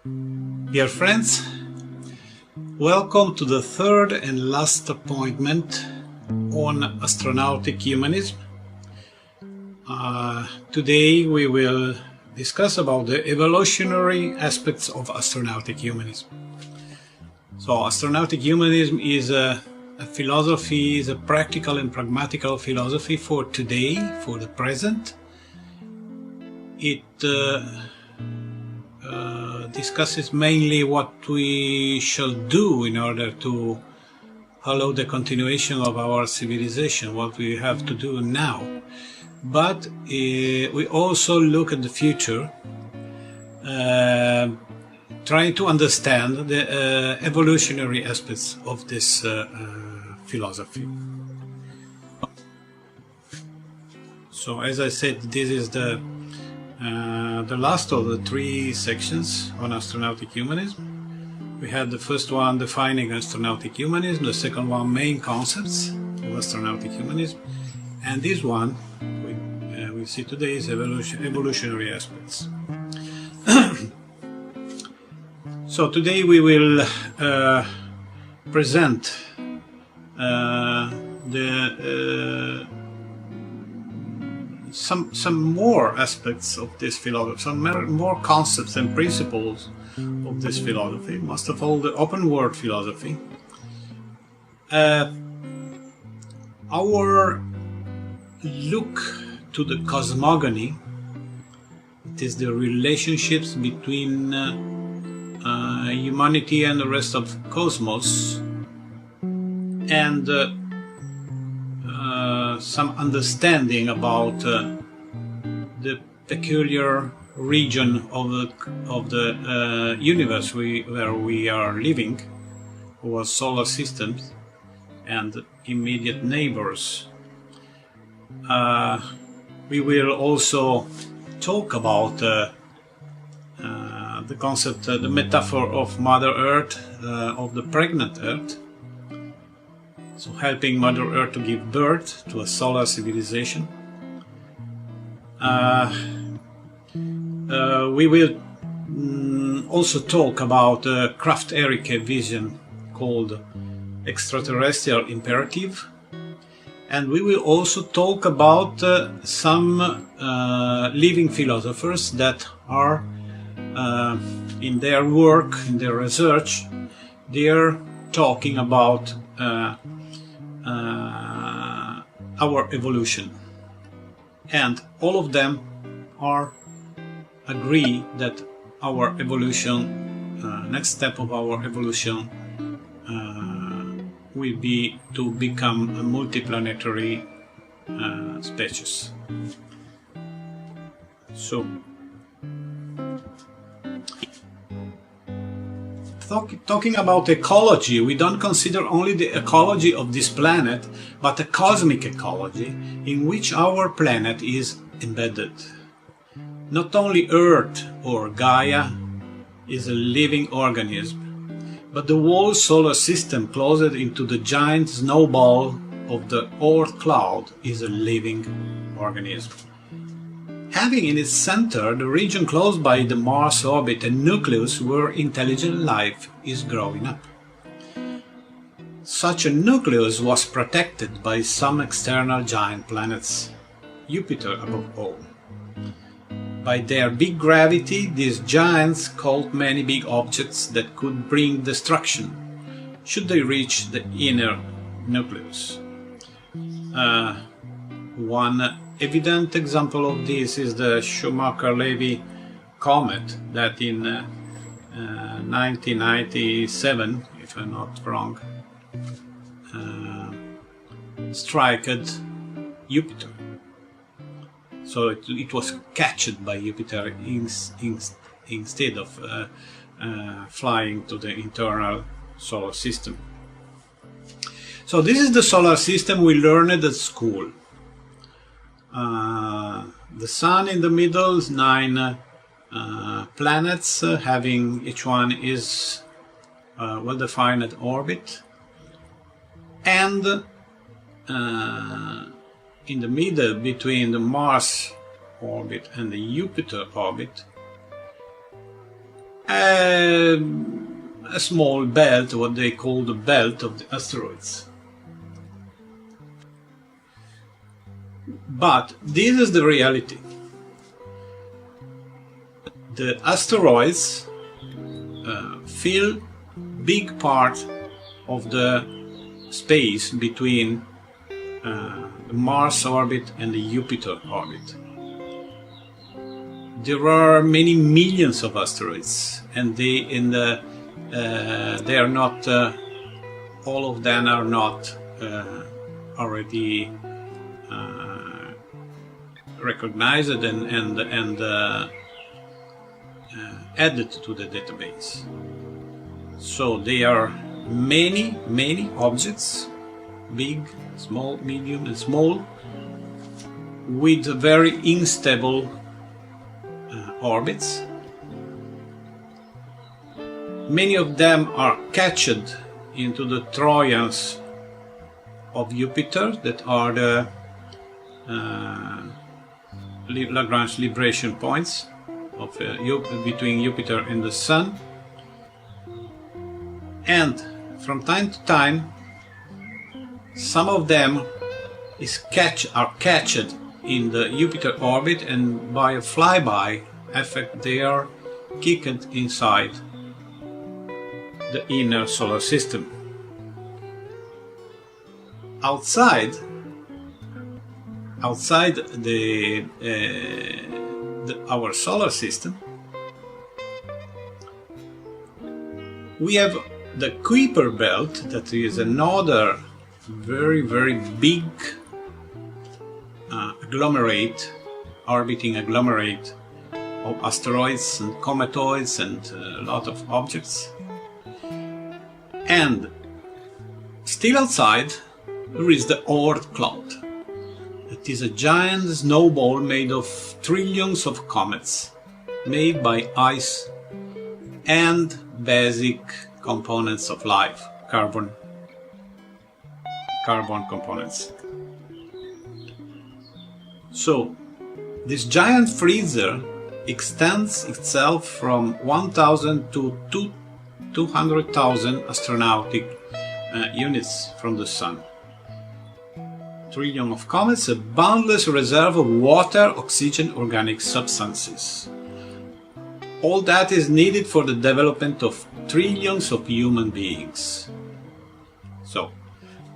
Dear friends, welcome to the third and last appointment on Astronautic Humanism. Today we will discuss about the evolutionary aspects of Astronautic Humanism. So Astronautic Humanism is a philosophy, is a practical and pragmatical philosophy for today, for the present. It discusses mainly what we shall do in order to allow the continuation of our civilization, what we have to do now. But we also look at the future, trying to understand the evolutionary aspects of this philosophy. So, as I said, this is the last of the three sections on astronautic humanism. We had the first one defining astronautic humanism, the second one main concepts of astronautic humanism, and this one we see today is evolutionary aspects. So today we will present some more aspects of this philosophy, some more concepts and principles of this philosophy, most of all the open world philosophy. Our look to the cosmogony, it is the relationships between humanity and the rest of cosmos, and some understanding about the peculiar region of the universe where we are living, our solar systems and immediate neighbors. We will also talk about the concept, the metaphor of Mother Earth, of the pregnant Earth. So helping Mother Earth to give birth to a solar civilization. We will also talk about a Kraft-Erike vision called extraterrestrial imperative. And we will also talk about some living philosophers that are in their work, in their research, they are talking about our evolution, and all of them agree that our evolution, next step of our evolution, will be to become a multiplanetary species. So, talking about ecology, we don't consider only the ecology of this planet, but a cosmic ecology in which our planet is embedded. Not only Earth or Gaia is a living organism, but the whole solar system closed into the giant snowball of the Oort cloud is a living organism. Having in its center the region close by the Mars orbit, a nucleus where intelligent life is growing up. Such a nucleus was protected by some external giant planets, Jupiter above all. By their big gravity, these giants caught many big objects that could bring destruction should they reach the inner nucleus. One evident example of this is the Schumacher-Levy comet that in 1997, if I'm not wrong, struck Jupiter. So it was catched by Jupiter instead of flying to the internal solar system. So this is the solar system we learned at school. The Sun in the middle, 9 planets, having each one is well-defined orbit, and in the middle between the Mars orbit and the Jupiter orbit, a small belt, what they call the belt of the asteroids. But this is the reality. The asteroids fill big part of the space between the Mars orbit and the Jupiter orbit. There are many millions of asteroids, and they are not all of them are not already recognized and added to the database. So there are many objects, big, small, medium and small, with very unstable orbits. Many of them are catched into the Trojans of Jupiter, that are the Lagrange libration points of between Jupiter and the Sun. And from time to time, some of them are catched in the Jupiter orbit, and by a flyby effect they are kicked inside the inner solar system. Outside our solar system, we have the Kuiper belt, that is another very big orbiting agglomerate of asteroids and cometoids and a lot of objects. And still outside there is the Oort cloud. It is a giant snowball made of trillions of comets, made by ice and basic components of life, carbon components. So this giant freezer extends itself from 1,000 to 200,000 astronautic units from the Sun. Trillion of comets, a boundless reserve of water, oxygen, organic substances. All that is needed for the development of trillions of human beings. So,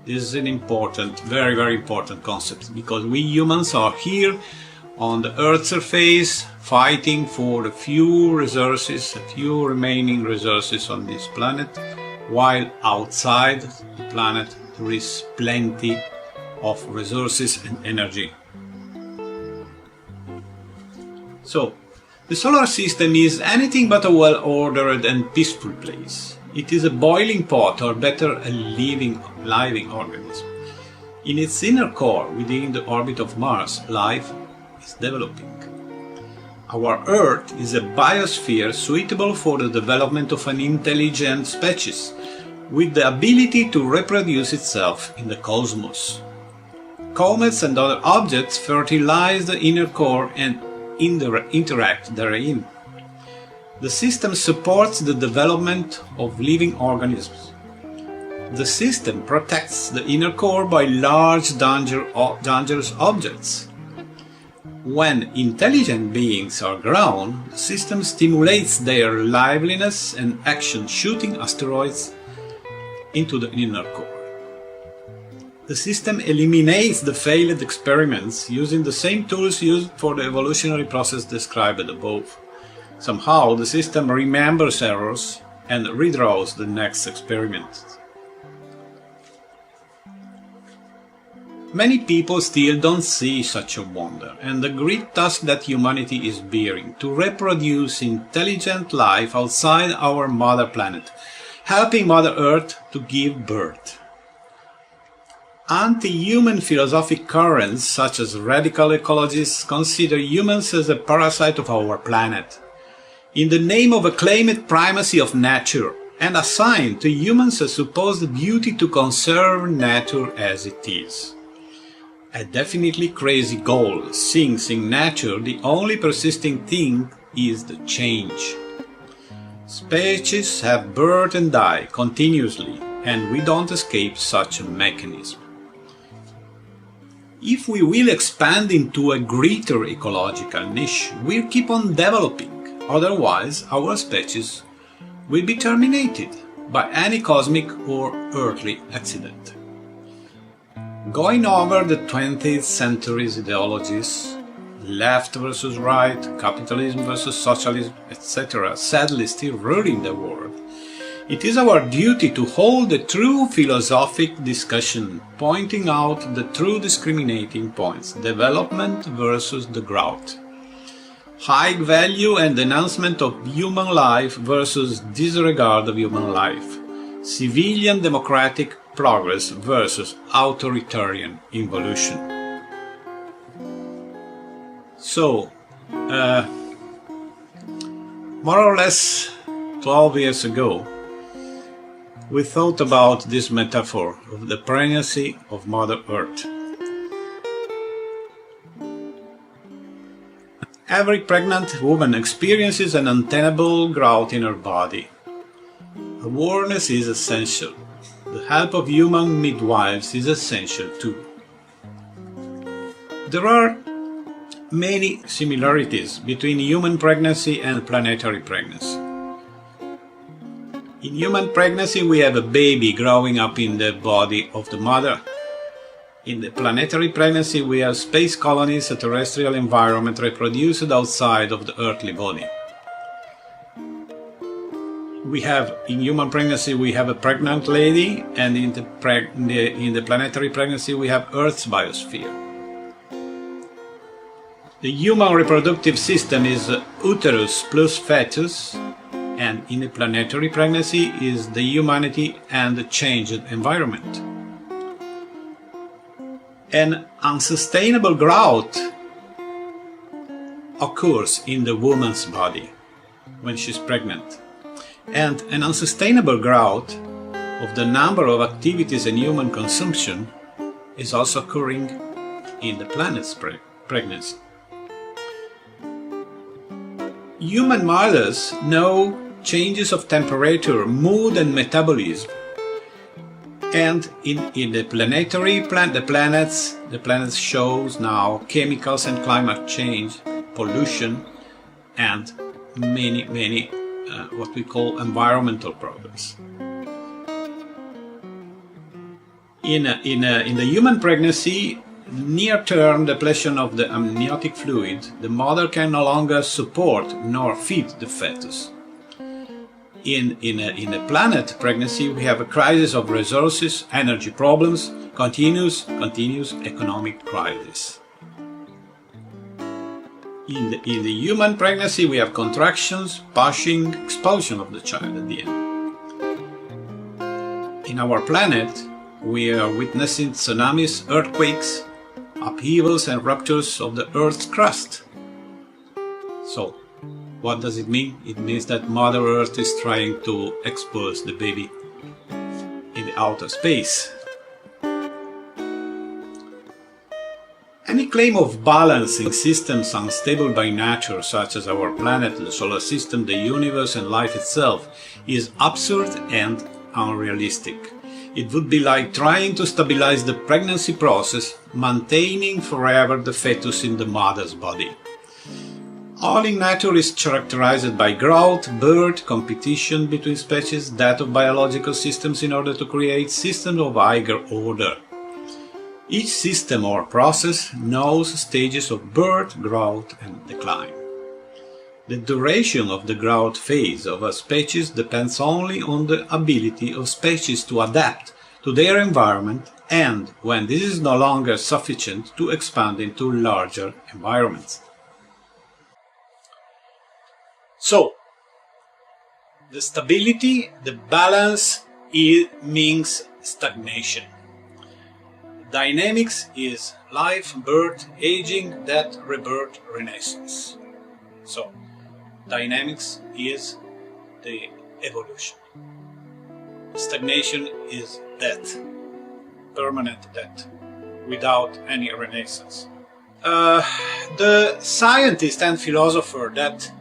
this is an important, very important concept, because we humans are here on the Earth's surface fighting for the few remaining resources on this planet, while outside the planet there is plenty of resources and energy. So, the solar system is anything but a well-ordered and peaceful place. It is a boiling pot, or better, a living organism. In its inner core, within the orbit of Mars, life is developing. Our Earth is a biosphere suitable for the development of an intelligent species, with the ability to reproduce itself in the cosmos. Comets and other objects fertilize the inner core and interact therein. The system supports the development of living organisms. The system protects the inner core by large dangerous objects. When intelligent beings are grown, the system stimulates their liveliness and action, shooting asteroids into the inner core. The system eliminates the failed experiments using the same tools used for the evolutionary process described above. Somehow the system remembers errors and redraws the next experiment. Many people still don't see such a wonder, and the great task that humanity is bearing to reproduce intelligent life outside our mother planet, helping Mother Earth to give birth. Anti-human philosophic currents such as radical ecologists consider humans as a parasite of our planet, in the name of a claimed primacy of nature, and assign to humans a supposed duty to conserve nature as it is. A definitely crazy goal, since in nature the only persisting thing is the change. Species have birth and die continuously, and we don't escape such a mechanism. If we will expand into a greater ecological niche, we'll keep on developing, otherwise our species will be terminated by any cosmic or earthly accident. Going over the 20th century's ideologies, left versus right, capitalism versus socialism, etc., sadly still ruling the world, it is our duty to hold a true philosophic discussion, pointing out the true discriminating points: development versus the growth, high value and enhancement of human life versus disregard of human life, civilian democratic progress versus authoritarian evolution. So, more or less 12 years ago, we thought about this metaphor of the pregnancy of Mother Earth. Every pregnant woman experiences an untenable growth in her body. Awareness is essential. The help of human midwives is essential too. There are many similarities between human pregnancy and planetary pregnancy. In human pregnancy, we have a baby growing up in the body of the mother. In the planetary pregnancy, we have space colonies, a terrestrial environment reproduced outside of the earthly body. In human pregnancy, we have a pregnant lady, and in the planetary pregnancy, we have Earth's biosphere. The human reproductive system is uterus plus fetus, and in a planetary pregnancy is the humanity and the changed environment. An unsustainable growth occurs in the woman's body when she's pregnant, and an unsustainable growth of the number of activities and human consumption is also occurring in the planet's pregnancy. Human mothers know changes of temperature, mood and metabolism, and in the planetary the planets shows now chemicals and climate change, pollution, and many what we call environmental problems. In the human pregnancy, near-term depletion of the amniotic fluid, the mother can no longer support nor feed the fetus. In a planet pregnancy, we have a crisis of resources, energy problems, continuous economic crisis. In the human pregnancy, we have contractions, pushing, expulsion of the child at the end. In our planet, we are witnessing tsunamis, earthquakes, upheavals and ruptures of the Earth's crust. So, what does it mean? It means that Mother Earth is trying to expose the baby in the outer space. Any claim of balancing systems unstable by nature, such as our planet, the solar system, the universe and life itself, is absurd and unrealistic. It would be like trying to stabilize the pregnancy process, maintaining forever the fetus in the mother's body. All in nature is characterized by growth, birth, competition between species, death of biological systems in order to create systems of higher order. Each system or process knows stages of birth, growth and decline. The duration of the growth phase of a species depends only on the ability of species to adapt to their environment and, when this is no longer sufficient, to expand into larger environments. So, the stability, the balance means stagnation. Dynamics is life, birth, aging, death, rebirth, renaissance. So, dynamics is the evolution. Stagnation is death, permanent death, without any renaissance. The scientist and philosopher that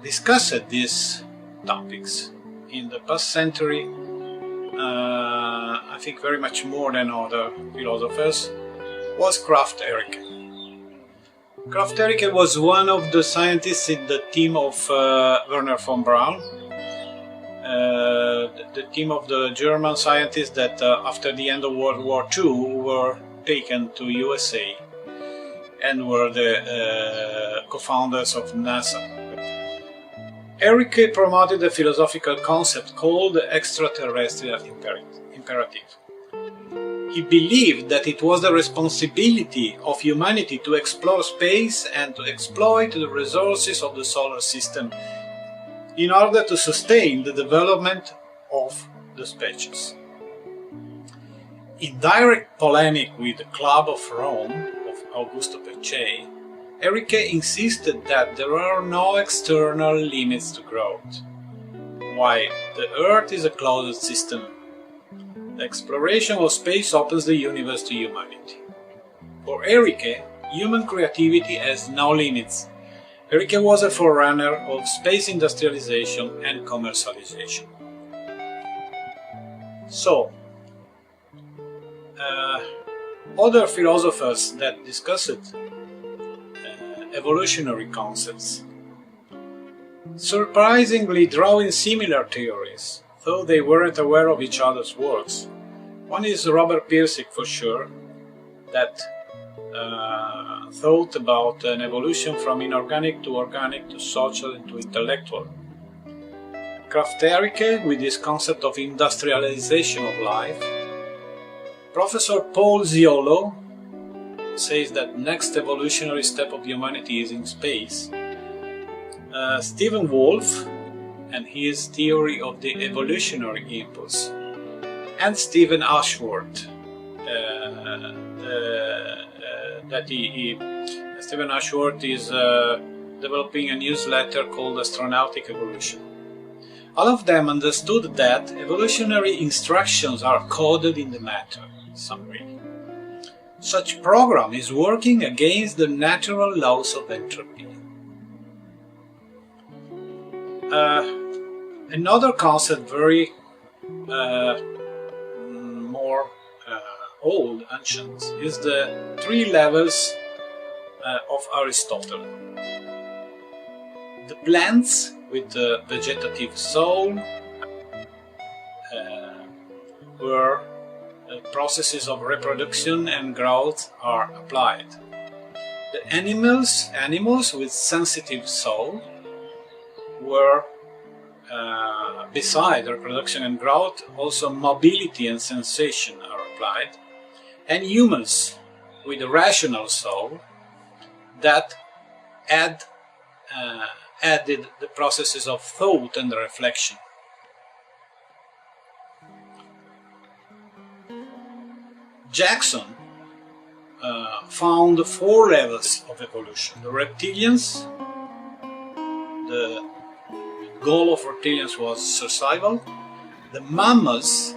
discussed this topics. In the past century, I think very much more than other philosophers, was Krafft Erike. Krafft Erike was one of the scientists in the team of Wernher von Braun, the team of the German scientists that after the end of World War II were taken to USA and were the co-founders of NASA. Erike promoted a philosophical concept called the extraterrestrial imperative. He believed that it was the responsibility of humanity to explore space and to exploit the resources of the solar system in order to sustain the development of the species. In direct polemic with the Club of Rome of Augusto Peccei, Erike insisted that there are no external limits to growth. While the Earth is a closed system, the exploration of space opens the universe to humanity. For Erike, human creativity has no limits. Erike was a forerunner of space industrialization and commercialization. So, other philosophers that discussed evolutionary concepts surprisingly drawing similar theories, though they weren't aware of each other's works. One is Robert Pirsig, for sure, that thought about an evolution from inorganic to organic to social and to intellectual. Krafft Erike with his concept of industrialization of life. Professor Paul Ziolo says that next evolutionary step of humanity is in space. Stephen Wolfe and his theory of the evolutionary impulse, and Stephen Ashworth. Stephen Ashworth is developing a newsletter called Astronautic Evolution. All of them understood that evolutionary instructions are coded in the matter, in some way. Such program is working against the natural laws of entropy. Another concept very more old, ancient, is the three levels of Aristotle. The plants with the vegetative soul, where processes of reproduction and growth are applied. The animals with sensitive soul, where beside reproduction and growth, also mobility and sensation are applied, and humans with a rational soul that added the processes of thought and reflection. Jackson found 4 levels of evolution. The reptilians, the goal of reptilians was survival. The mammals,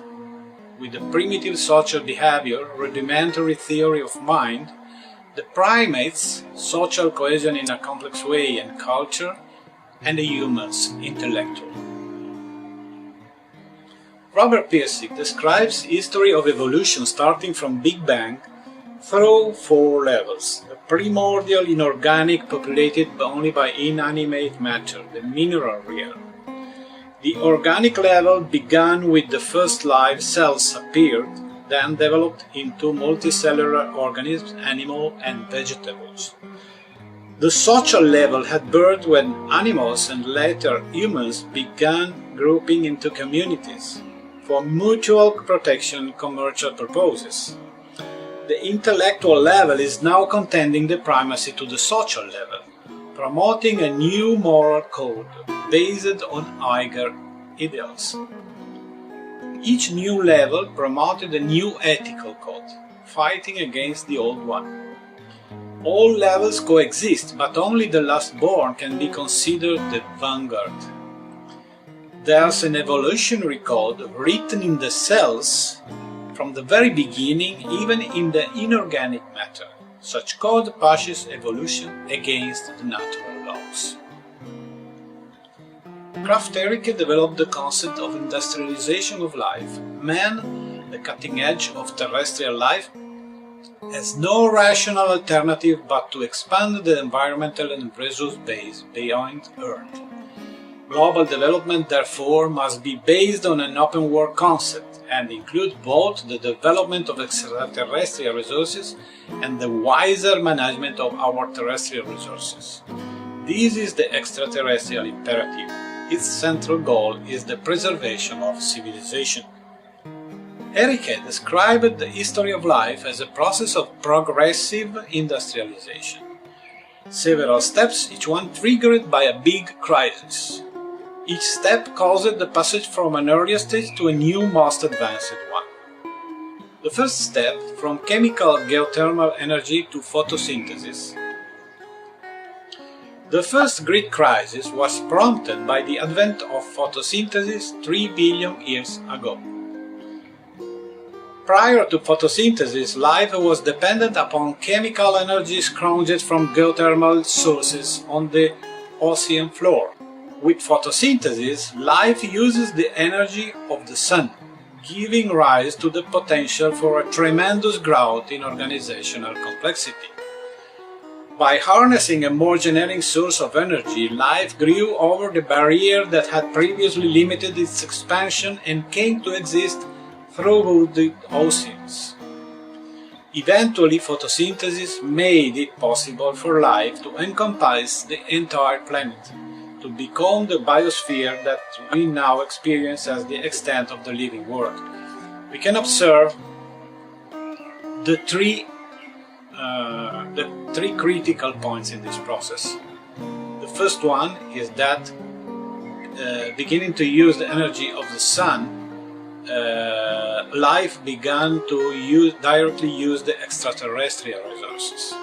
with the primitive social behavior, rudimentary theory of mind. The primates, social cohesion in a complex way and culture. And the humans, intellectual. Robert Pirsig describes history of evolution starting from Big Bang through 4 levels. The primordial inorganic, populated only by inanimate matter, the mineral realm. The organic level began with the first live cells appeared, then developed into multicellular organisms, animals and vegetables. The social level had birth when animals and later humans began grouping into communities for mutual protection and commercial purposes. The intellectual level is now contending the primacy to the social level, promoting a new moral code based on higher ideals. Each new level promoted a new ethical code, fighting against the old one. All levels coexist, but only the last born can be considered the vanguard. There's an evolutionary code written in the cells from the very beginning, even in the inorganic matter. Such code pushes evolution against the natural laws. Krafft-Ericke developed the concept of industrialization of life. Man, the cutting edge of terrestrial life, has no rational alternative but to expand the environmental and resource base beyond Earth. Global development, therefore, must be based on an open world concept and include both the development of extraterrestrial resources and the wiser management of our terrestrial resources. This is the extraterrestrial imperative. Its central goal is the preservation of civilization. Ericke described the history of life as a process of progressive industrialization. Several steps, each one triggered by a big crisis. Each step caused the passage from an earlier stage to a new, most advanced one. The first step, from chemical geothermal energy to photosynthesis. The first great crisis was prompted by the advent of photosynthesis 3 billion years ago. Prior to photosynthesis, life was dependent upon chemical energy scrounged from geothermal sources on the ocean floor. With photosynthesis, life uses the energy of the sun, giving rise to the potential for a tremendous growth in organizational complexity. By harnessing a more generic source of energy, life grew over the barrier that had previously limited its expansion and came to exist throughout the oceans. Eventually, photosynthesis made it possible for life to encompass the entire planet, to become the biosphere that we now experience as the extent of the living world. We can observe the three critical points in this process. The first one is that beginning to use the energy of the sun, life began to directly use the extraterrestrial resources.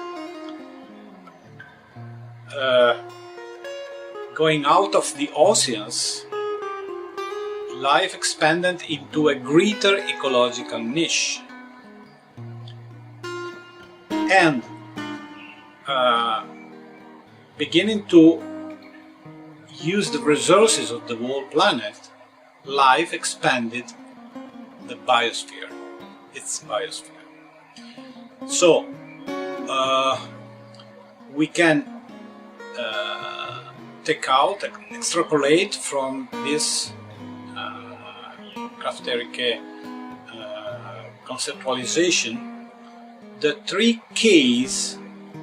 Going out of the oceans, life expanded into a greater ecological niche. And beginning to use the resources of the whole planet, life expanded the biosphere, its biosphere. So, we can take out, extrapolate from this Krafft-Ericke conceptualization the three keys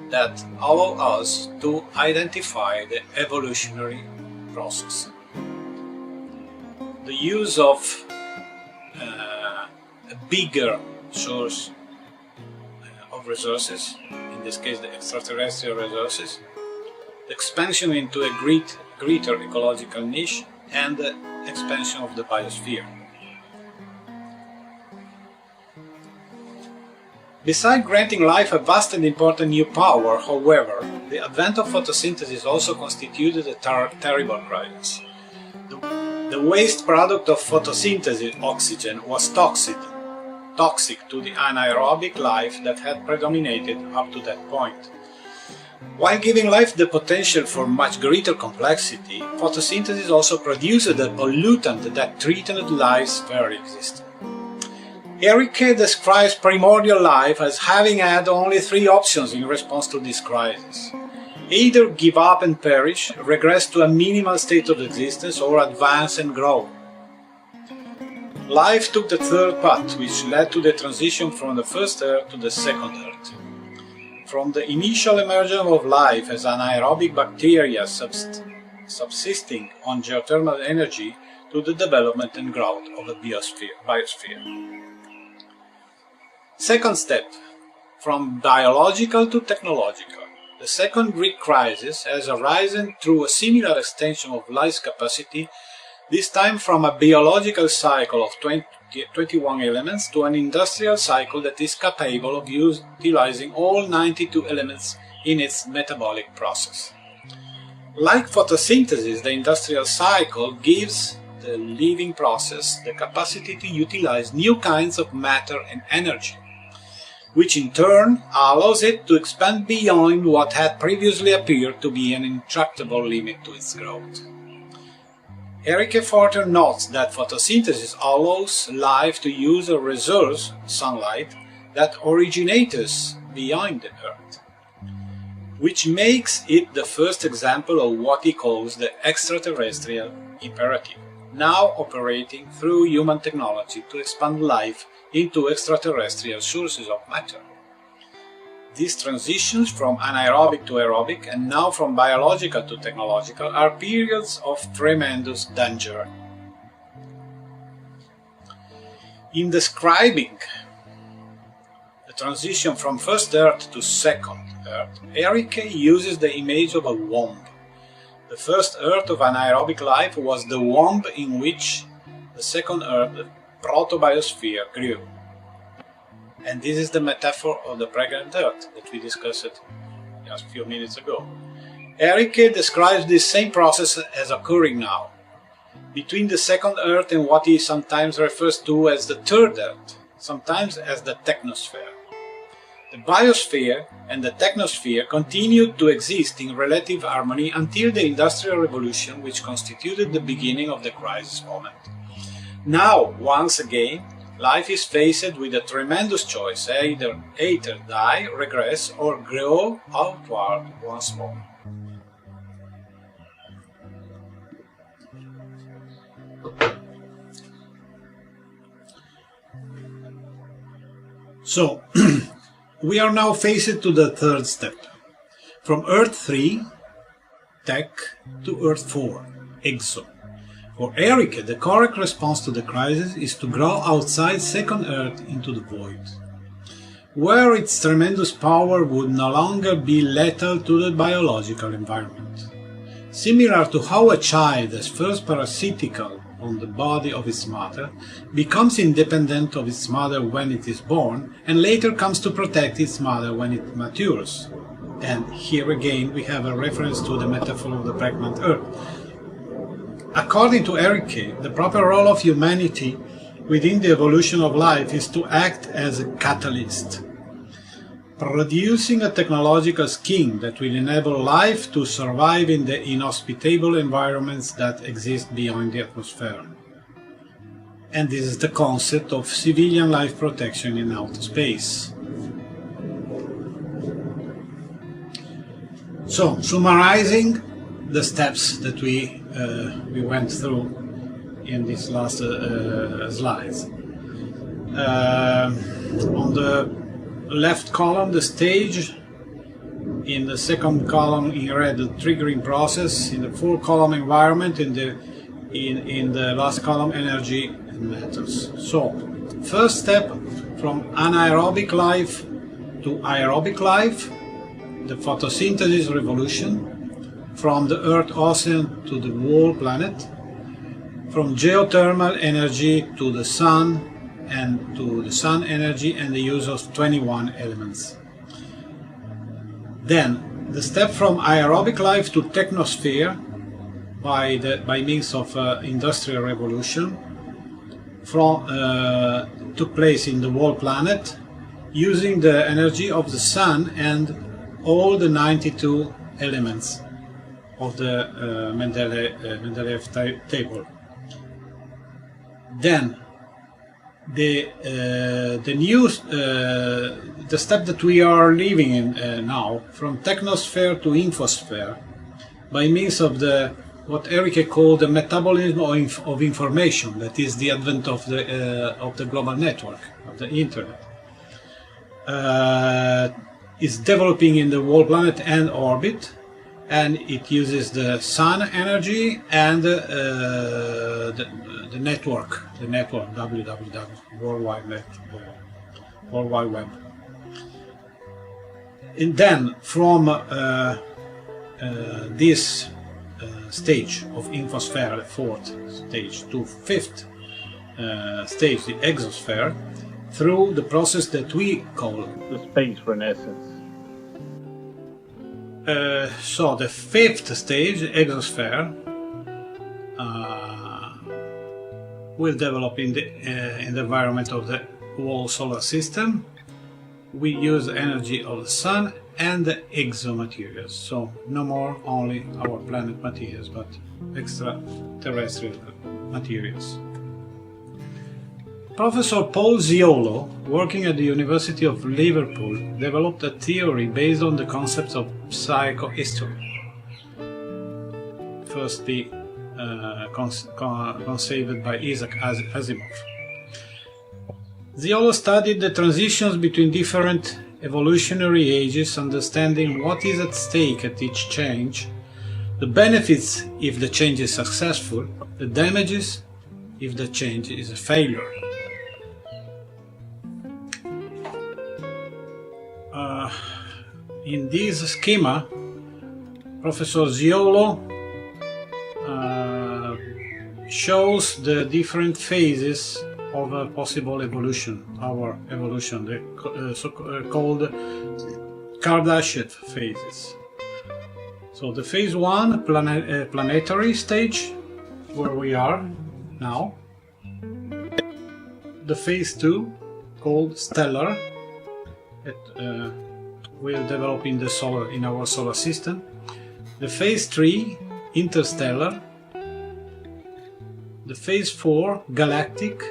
that allow us to identify the evolutionary process. The use of a bigger source of resources, in this case the extraterrestrial resources, the expansion into a greater ecological niche, and the expansion of the biosphere. Besides granting life a vast and important new power, however, the advent of photosynthesis also constituted a terrible crisis. The waste product of photosynthesis, oxygen, was toxic to the anaerobic life that had predominated up to that point. While giving life the potential for much greater complexity, photosynthesis also produced a pollutant that threatened life's very existence. Ericke describes primordial life as having had only three options in response to this crisis: either give up and perish, regress to a minimal state of existence, or advance and grow. Life took the third path, which led to the transition from the first Earth to the second Earth. From the initial emergence of life as anaerobic bacteria subsisting on geothermal energy to the development and growth of a biosphere. Second step, from biological to technological. The second great crisis has arisen through a similar extension of life's capacity, this time from a biological cycle of 21 elements to an industrial cycle that is capable of utilizing all 92 elements in its metabolic process. Like photosynthesis, the industrial cycle gives the living process the capacity to utilize new kinds of matter and energy, which in turn allows it to expand beyond what had previously appeared to be an intractable limit to its growth. Enrique further notes that photosynthesis allows life to use a resource, sunlight, that originates beyond the Earth, which makes it the first example of what he calls the extraterrestrial imperative, now operating through human technology to expand life into extraterrestrial sources of matter. These transitions from anaerobic to aerobic and now from biological to technological are periods of tremendous danger. In describing the transition from first Earth to second Earth, Enrique uses the image of a womb. The first Earth of anaerobic life was the womb in which the second Earth, the proto-biosphere, grew. And this is the metaphor of the pregnant Earth that we discussed just a few minutes ago. Enrique describes this same process as occurring now, between the second Earth and what he sometimes refers to as the third Earth, sometimes as the technosphere. The biosphere and the technosphere continued to exist in relative harmony until the Industrial Revolution, which constituted the beginning of the crisis moment. Now, once again, life is faced with a tremendous choice, either die, regress, or grow outward once more. So, we are now faced to the third step. From Earth 3, Tech, to Earth 4, Exo. For Enrique, the correct response to the crisis is to grow outside second Earth into the void, where its tremendous power would no longer be lethal to the biological environment. Similar to how a child is first parasitical on the body of its mother, becomes independent of its mother when it is born, and later comes to protect its mother when it matures. And here again we have a reference to the metaphor of the pregnant Earth. According to Enrique, the proper role of humanity within the evolution of life is to act as a catalyst, producing a technological scheme that will enable life to survive in the inhospitable environments that exist beyond the atmosphere. And this is the concept of civilian life protection in outer space. So, summarizing the steps that we went through in these last slides. On the left column, the stage. In the second column, in red, the triggering process. In the fourth column, environment. In the last column, energy and metals. So, first step from anaerobic life to aerobic life, the photosynthesis revolution. From the Earth ocean to the whole planet, from geothermal energy to the sun and to the sun energy and the use of 21 elements. Then the step from aerobic life to technosphere by means of industrial revolution took place in the whole planet using the energy of the sun and all the 92 elements of the Mendeleev table. Then the step that we are living in now, from technosphere to infosphere, by means of what Enrique called the metabolism of information, that is the advent of the global network, of the internet, is developing in the whole planet and orbit. And it uses the sun energy and the network www, World Wide Web. And then from this stage of infosphere, the fourth stage, to fifth stage, the exosphere, through the process that we call the space renaissance. So the fifth stage, exosphere, will develop in the environment of the whole solar system. We use the energy of the sun and the exomaterials. So no more only our planet materials, but extraterrestrial materials. Professor Paul Ziolo, working at the University of Liverpool, developed a theory based on the concepts of psychohistory, firstly conceived by Isaac Asimov. Ziolo studied the transitions between different evolutionary ages, understanding what is at stake at each change, the benefits if the change is successful, the damages if the change is a failure. In this schema, Professor Ziolo shows the different phases of a possible evolution, our evolution, the so-called Kardashev phases. So the phase 1, planetary stage, where we are now. The phase 2, called stellar, it will develop in our solar system. The phase 3, interstellar. The phase 4, galactic.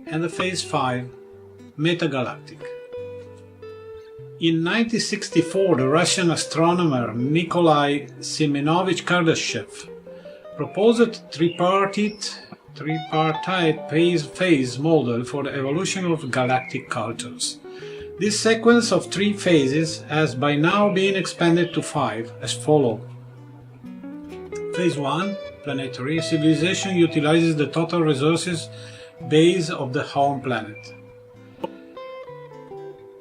And the phase 5, metagalactic. In 1964, the Russian astronomer Nikolai Semenovich Kardashev proposed a tripartite phase model for the evolution of galactic cultures. This sequence of 3 phases has by now been expanded to 5 as follows. Phase 1, planetary. Civilization utilizes the total resources base of the home planet.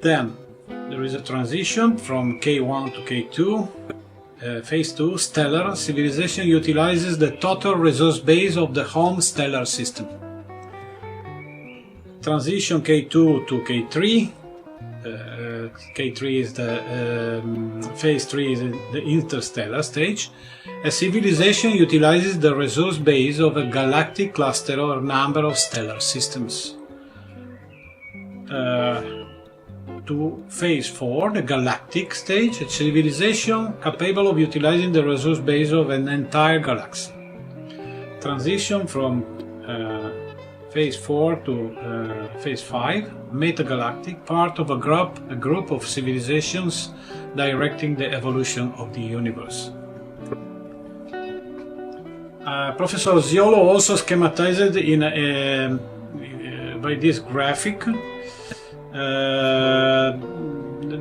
Then there is a transition from K1 to K2. Phase 2, stellar. Civilization utilizes the total resource base of the home stellar system. Transition K2 to K3. K3 is the phase 3 is the interstellar stage. A civilization utilizes the resource base of a galactic cluster or number of stellar systems. To phase 4, the galactic stage, a civilization capable of utilizing the resource base of an entire galaxy. Transition from phase 4 to phase 5, metagalactic, part of a group of civilizations directing the evolution of the universe. Professor Ziolo also schematized by this graphic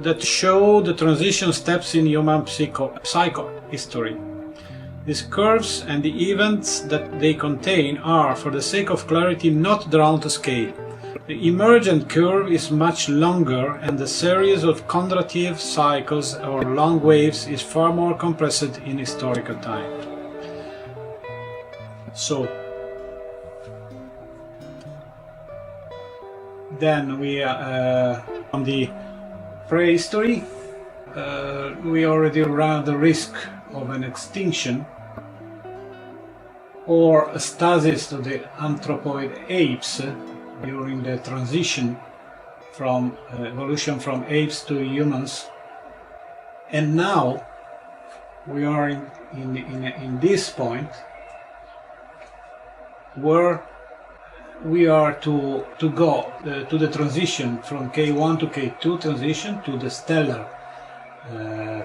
that show the transition steps in human psychohistory. These curves and the events that they contain are, for the sake of clarity, not drawn to scale. The emergent curve is much longer, and the series of Kondratief cycles or long waves is far more compressed in historical time. So, then we on the prehistory, we already ran the risk of an extinction or a stasis to the anthropoid apes during the transition from evolution from apes to humans, and now we are in this point where we are to go to the transition from K1 to K2 transition to the stellar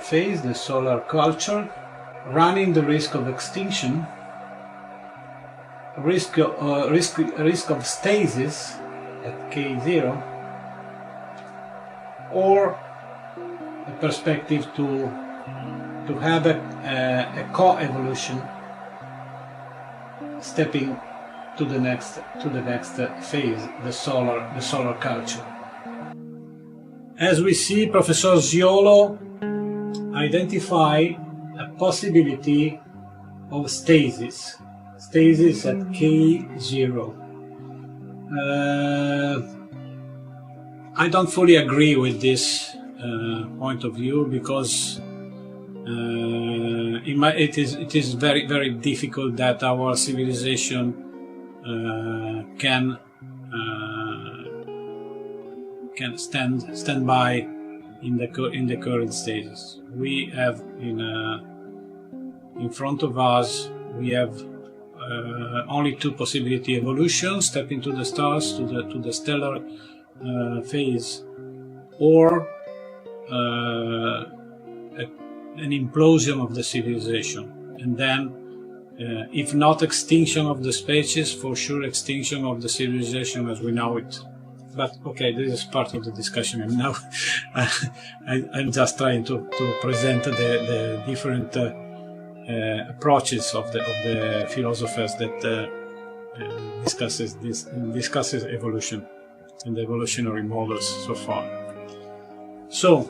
phase, the solar culture, running the risk of extinction, risk of stasis at K0, or a perspective to have a co-evolution, stepping to the next phase, the solar culture. As we see, Professor Ziolo identify a possibility of stasis at K0. I don't fully agree with this point of view, because it is very, very difficult that our civilization can stand by in the current stages. We have in front of us we have only two possibility: evolution, step into the stars to the stellar phase, or an implosion of the civilization, and then if not extinction of the species, for sure extinction of the civilization as we know it. But okay, this is part of the discussion, and now I'm just trying to present the different approaches of the philosophers that discusses evolution and the evolutionary models so far. So,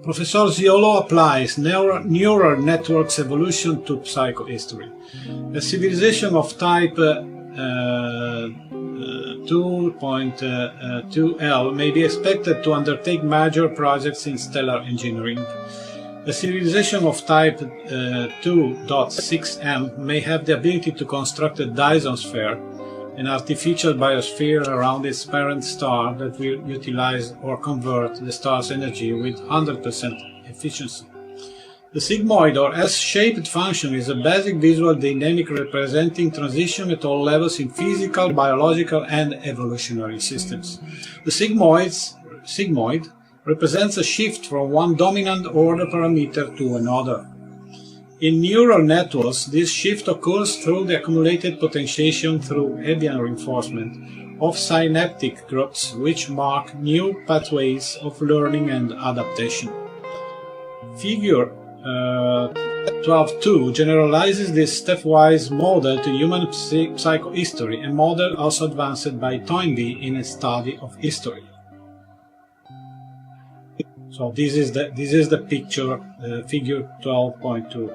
Professor Ziolo applies neural networks evolution to psychohistory. A civilization of type 2.2L may be expected to undertake major projects in stellar engineering. A civilization of type 2.6M may have the ability to construct a Dyson sphere, an artificial biosphere around its parent star that will utilize or convert the star's energy with 100% efficiency. The sigmoid or S-shaped function is a basic visual dynamic representing transition at all levels in physical, biological, and evolutionary systems. The sigmoid represents a shift from one dominant order parameter to another. In neural networks, this shift occurs through the accumulated potentiation through Hebbian reinforcement of synaptic groups, which mark new pathways of learning and adaptation. Figure 12.2 generalizes this stepwise model to human psychohistory, a model also advanced by Toynbee in a study of history. So this is the picture, figure 12.2.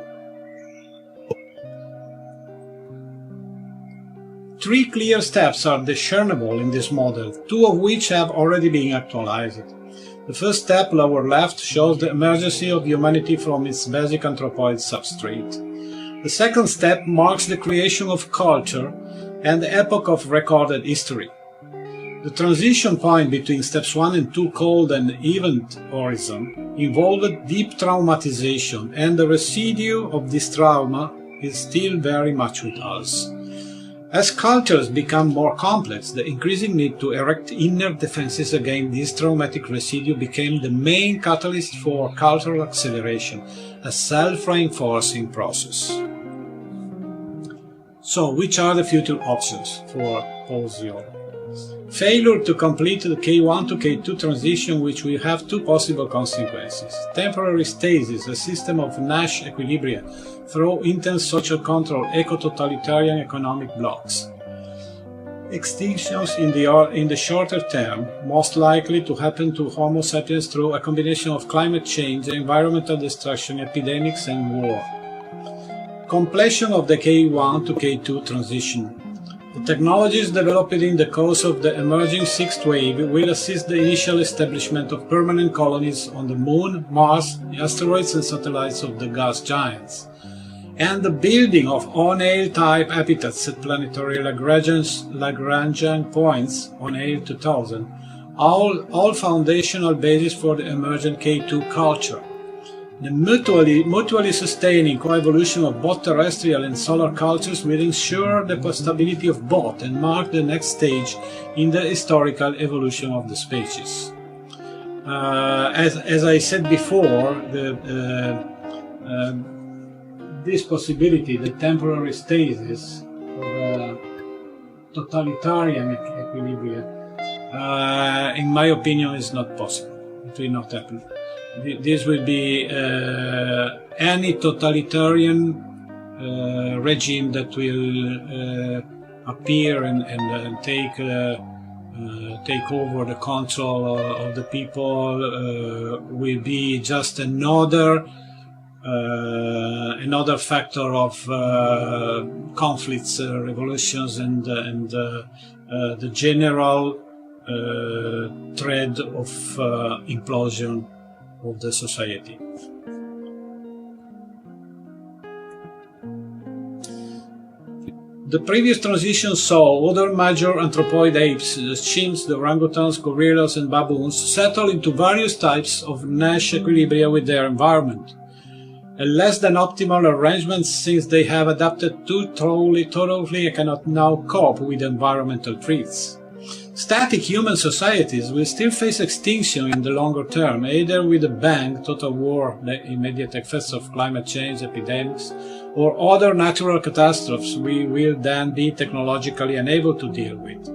Three clear steps are discernible in this model, two of which have already been actualized. The first step, lower left, shows the emergence of humanity from its basic anthropoid substrate. The second step marks the creation of culture and the epoch of recorded history. The transition point between steps 1 and 2, called an event horizon, involved deep traumatization, and the residue of this trauma is still very much with us. As cultures become more complex, the increasing need to erect inner defenses against this traumatic residue became the main catalyst for cultural acceleration, a self-reinforcing process. So, which are the future options for Paul Ziolo? Failure to complete the K1 to K2 transition, which will have two possible consequences. Temporary stasis, a system of Nash equilibria, through intense social control, eco-totalitarian economic blocks. Extinctions in the shorter term, most likely to happen to Homo sapiens through a combination of climate change, environmental destruction, epidemics, and war. Completion of the K1 to K2 transition. The technologies developed in the course of the emerging sixth wave will assist the initial establishment of permanent colonies on the Moon, Mars, asteroids and satellites of the gas giants, and the building of O'Neill-type habitats at planetary Lagrangian points, O'Neill 2000, all foundational basis for the emergent K2 culture. The mutually sustaining coevolution of both terrestrial and solar cultures will ensure the stability of both and mark the next stage in the historical evolution of the species. As I said before, this possibility, the temporary stasis of totalitarian equilibria, in my opinion, is not possible. It will not happen. This will be any totalitarian regime that will appear and take over the control of the people will be just another factor of conflicts, revolutions, and the general thread of implosion of the society. The previous transition saw other major anthropoid apes, the chimps, the orangutans, gorillas, and baboons, settle into various types of Nash equilibria with their environment. A less than optimal arrangement, since they have adapted too thoroughly and cannot now cope with environmental threats. Static human societies will still face extinction in the longer term, either with a bang, total war, the immediate effects of climate change, epidemics, or other natural catastrophes we will then be technologically unable to deal with,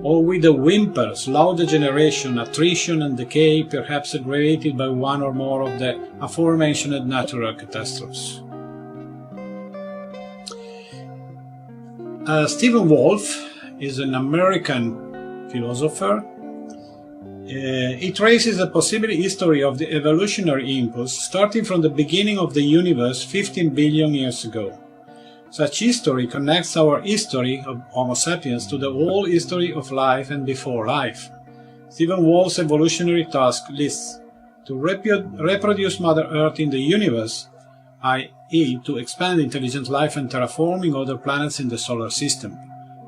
or with a whimper, slow degeneration, attrition and decay, perhaps aggravated by one or more of the aforementioned natural catastrophes. Stephen Wolfe is an American philosopher. He traces a possible history of the evolutionary impulse starting from the beginning of the universe 15 billion years ago. Such history connects our history of Homo sapiens to the whole history of life and before life. Stephen Wolfe's evolutionary task lists to reproduce Mother Earth in the universe, i.e. to expand intelligent life and terraforming other planets in the solar system.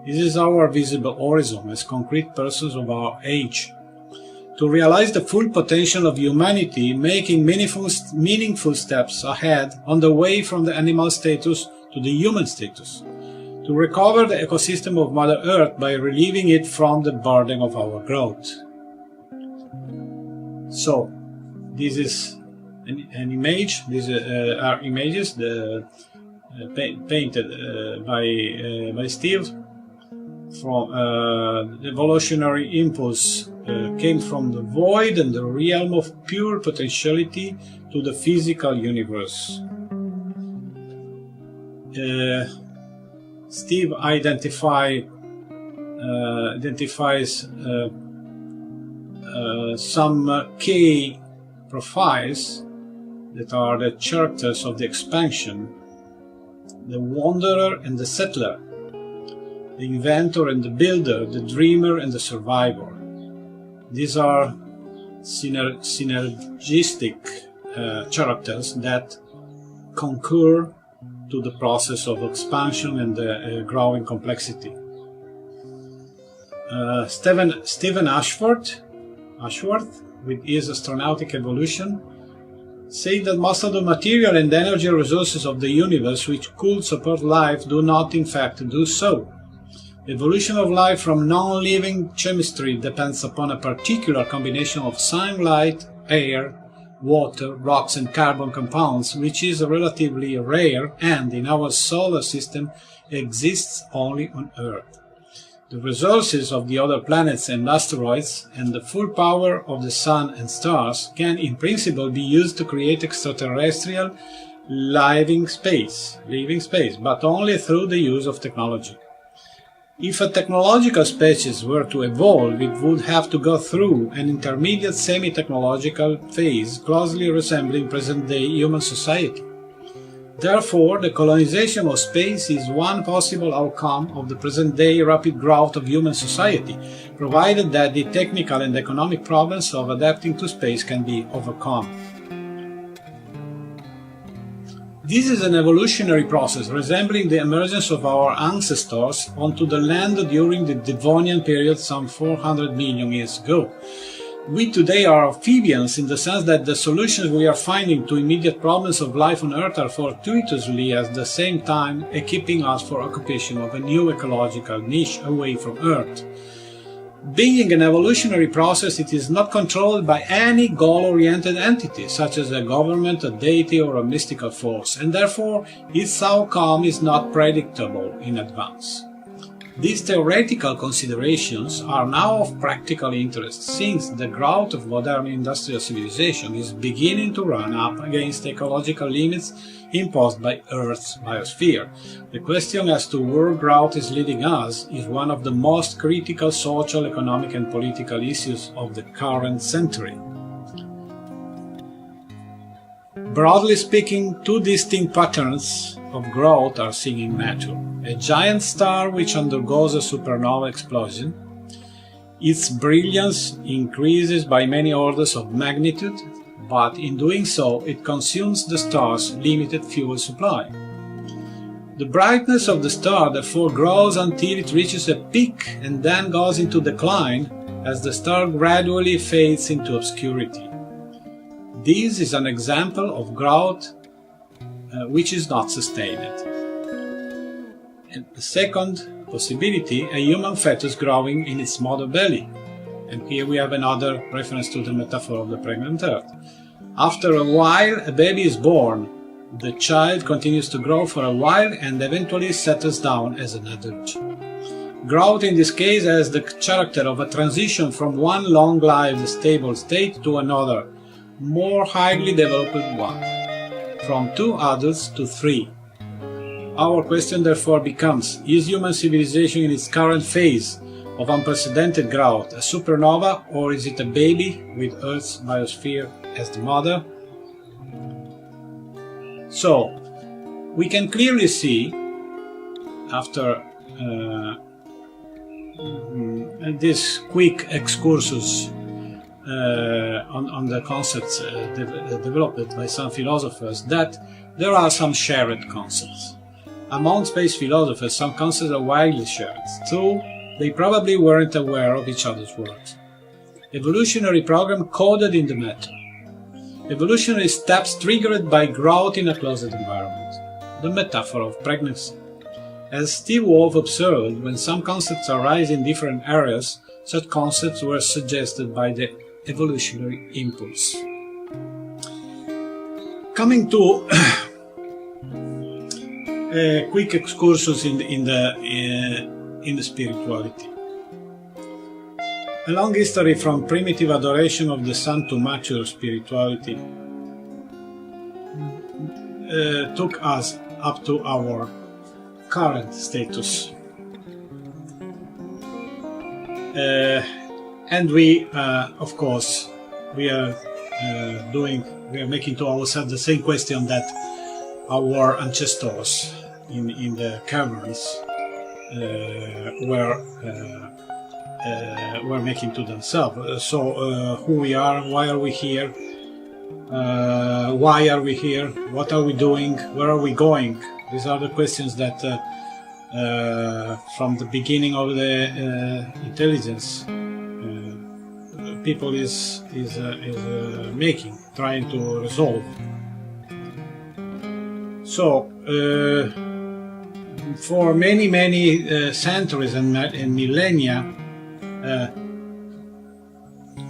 This is our visible horizon as concrete persons of our age. To realize the full potential of humanity, making meaningful steps ahead on the way from the animal status to the human status. To recover the ecosystem of Mother Earth by relieving it from the burden of our growth. So, this is an image. These are images painted by Steve. From the evolutionary impulse came from the void and the realm of pure potentiality to the physical universe. Steve identifies some key profiles that are the characters of the expansion: the wanderer and the settler, the inventor and the builder, the dreamer and the survivor. These are synergistic characters that concur to the process of expansion and the growing complexity. Stephen Ashworth, with his Astronautic Evolution, say that most of the material and energy resources of the universe which could support life do not in fact do so. Evolution of life from non-living chemistry depends upon a particular combination of sunlight, air, water, rocks and carbon compounds, which is relatively rare and, in our solar system, exists only on Earth. The resources of the other planets and asteroids and the full power of the Sun and stars can, in principle, be used to create extraterrestrial living space, but only through the use of technology. If a technological species were to evolve, it would have to go through an intermediate semi-technological phase closely resembling present-day human society. Therefore, the colonization of space is one possible outcome of the present-day rapid growth of human society, provided that the technical and economic problems of adapting to space can be overcome. This is an evolutionary process resembling the emergence of our ancestors onto the land during the Devonian period some 400 million years ago. We today are amphibians in the sense that the solutions we are finding to immediate problems of life on Earth are fortuitously at the same time equipping us for occupation of a new ecological niche away from Earth. Being an evolutionary process, it is not controlled by any goal-oriented entity, such as a government, a deity, or a mystical force, and therefore its outcome is not predictable in advance. These theoretical considerations are now of practical interest, since the growth of modern industrial civilization is beginning to run up against ecological limits imposed by Earth's biosphere. The question as to where growth is leading us is one of the most critical social, economic and political issues of the current century. Broadly speaking, two distinct patterns of growth are seen in nature. A giant star which undergoes a supernova explosion. Its brilliance increases by many orders of magnitude, but in doing so it consumes the star's limited fuel supply. The brightness of the star therefore grows until it reaches a peak and then goes into decline as the star gradually fades into obscurity. This is an example of growth which is not sustained. And the second possibility, a human fetus growing in its mother belly. And here we have another reference to the metaphor of the pregnant earth. After a while, a baby is born. The child continues to grow for a while and eventually settles down as an adult. Growth in this case has the character of a transition from one long-lived stable state to another, more highly developed one, from 2 adults to 3. Our question therefore becomes, is human civilization in its current phase of unprecedented growth a supernova, or is it a baby with Earth's biosphere as the mother? So, we can clearly see, after this quick excursus on the concepts developed by some philosophers, that there are some shared concepts. Among space philosophers, some concepts are widely shared, though they probably weren't aware of each other's works. Evolutionary program coded in the matter. Evolutionary steps triggered by growth in a closed environment. The metaphor of pregnancy. As Steve Wolf observed, when some concepts arise in different areas, such concepts were suggested by the evolutionary impulse. Coming to a quick excursus in the spirituality. A long history from primitive adoration of the sun to mature spirituality took us up to our current status. And we, of course, we are making to ourselves the same question that our ancestors in the caverns were making to themselves. So, who we are, why are we here, what are we doing, where are we going? These are the questions that from the beginning of the intelligence people is making, trying to resolve. So, for many centuries and millennia,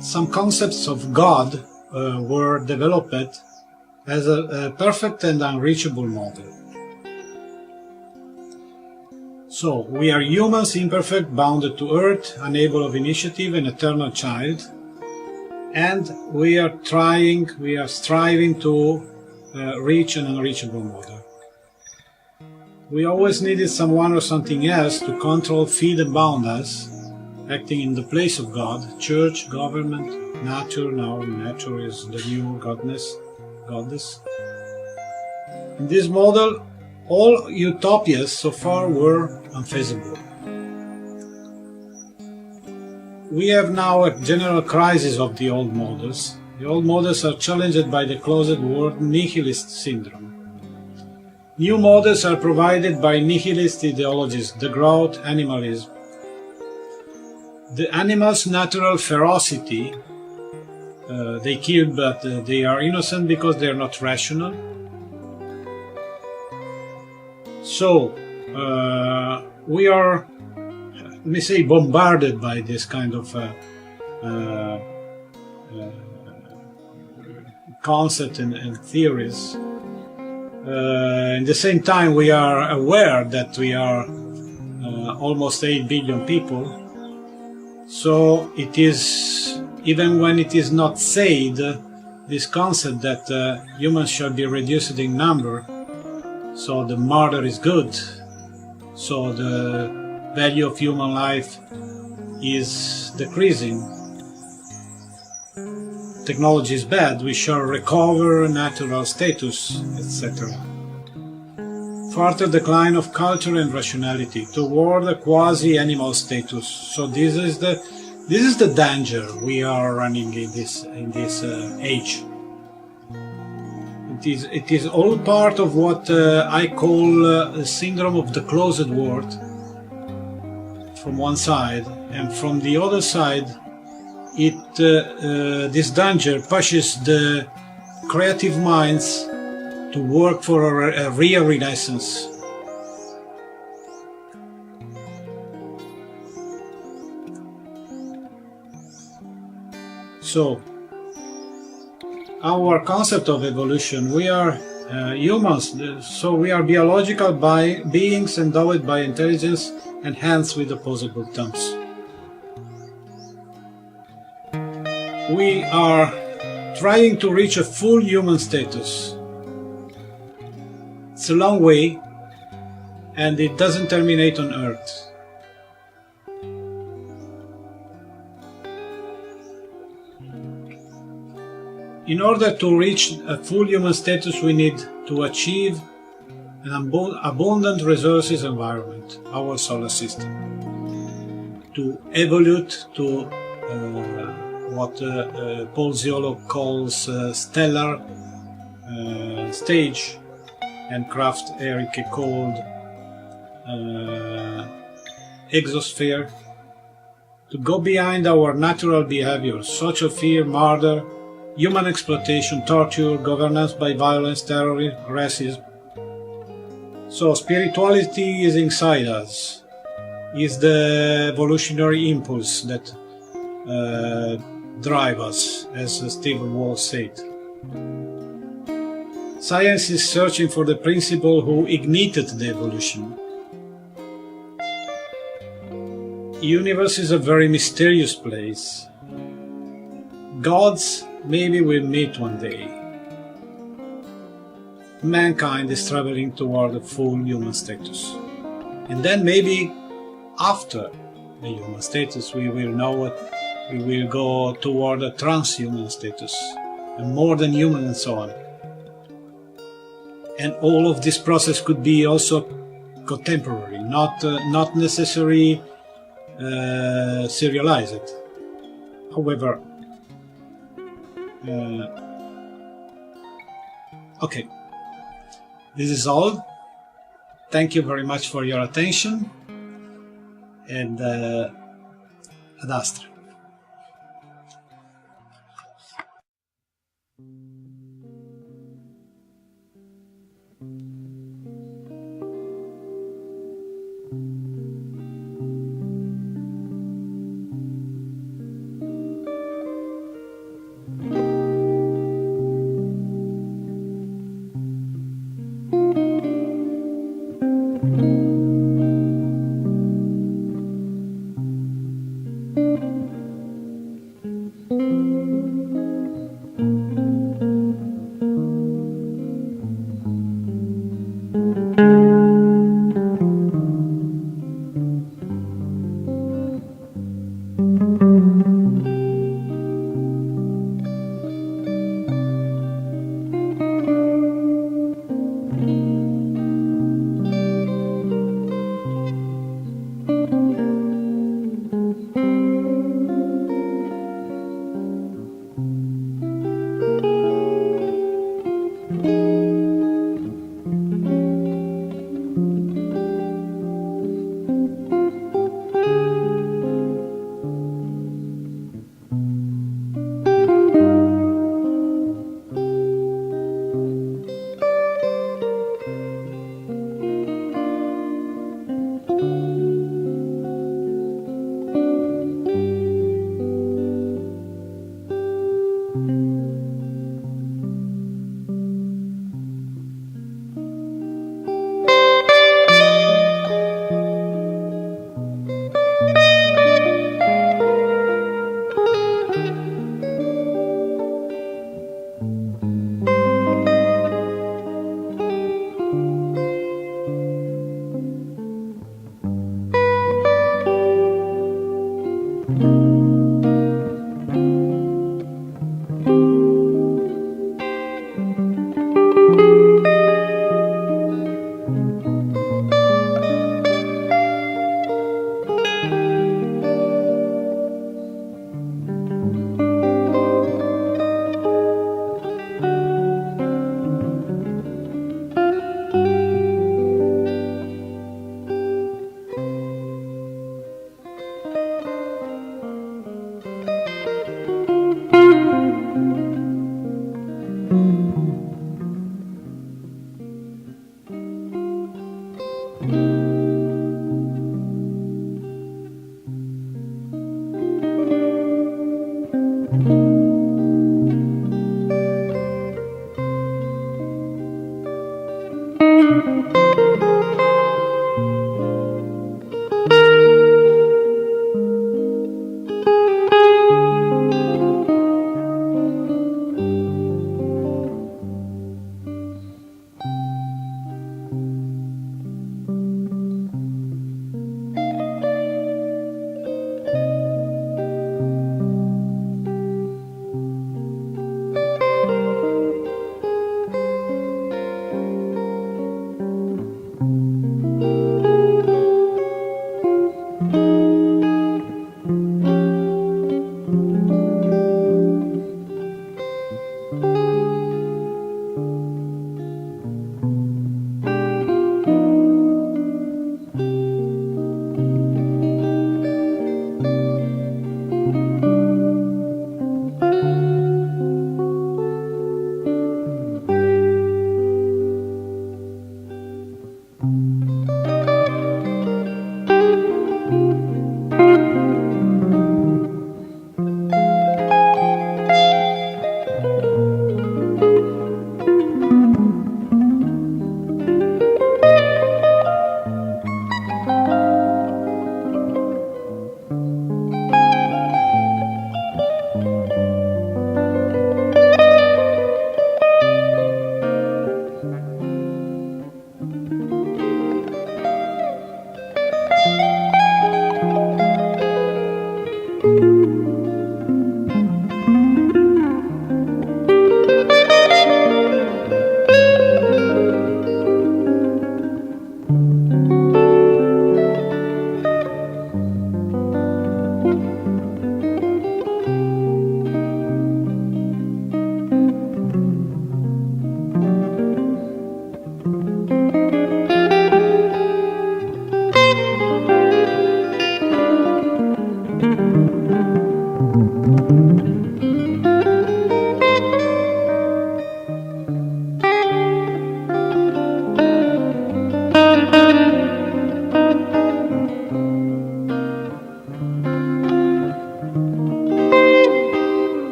some concepts of God were developed as a perfect and unreachable model. So, we are humans, imperfect, bounded to earth, unable of initiative, an eternal child, and we are striving to reach an unreachable model. We always needed someone or something else to control, feed and bound us, acting in the place of God, church, government, nature. Now nature is the new goddess. In this model, all utopias so far were unfeasible. We have now a general crisis of the old models. The old models are challenged by the closed world nihilist syndrome. New models are provided by nihilist ideologies, the growth, animalism. The animals' natural ferocity, they kill but they are innocent because they are not rational. So, we are, let me say, bombarded by this kind of concept and theories. At the same time, we are aware that we are almost 8 billion people. So it is, even when it is not said, this concept that humans shall be reduced in number, so the murder is good, so the value of human life is decreasing, technology is bad, we shall recover natural status, etc. Further decline of culture and rationality toward a quasi-animal status. So this is the danger we are running in this age. It is all part of what I call the syndrome of the closed world from one side, and from the other side this danger pushes the creative minds to work for a real renaissance. So, our concept of evolution, we are humans, so we are biological beings endowed by intelligence and hands with opposable thumbs. We are trying to reach a full human status. It's a long way, and it doesn't terminate on Earth. In order to reach a full human status, we need to achieve an abundant resources environment, our solar system, to evolve to what Paul Ziolo calls stellar stage, and Kraft Erike called exosphere, to go behind our natural behaviors, social fear, murder, human exploitation, torture, governance by violence, terrorism, racism. So spirituality is inside us, is the evolutionary impulse that drives us, as Stephen Wall said. Science is searching for the principle who ignited the evolution. The universe is a very mysterious place. Gods maybe we'll meet one day. Mankind is traveling toward a full human status. And then maybe after the human status we will know what we will go toward a transhuman status, and more than human, and so on. And all of this process could be also contemporary, not necessarily serialized. However, okay, this is all. Thank you very much for your attention, and ad astra.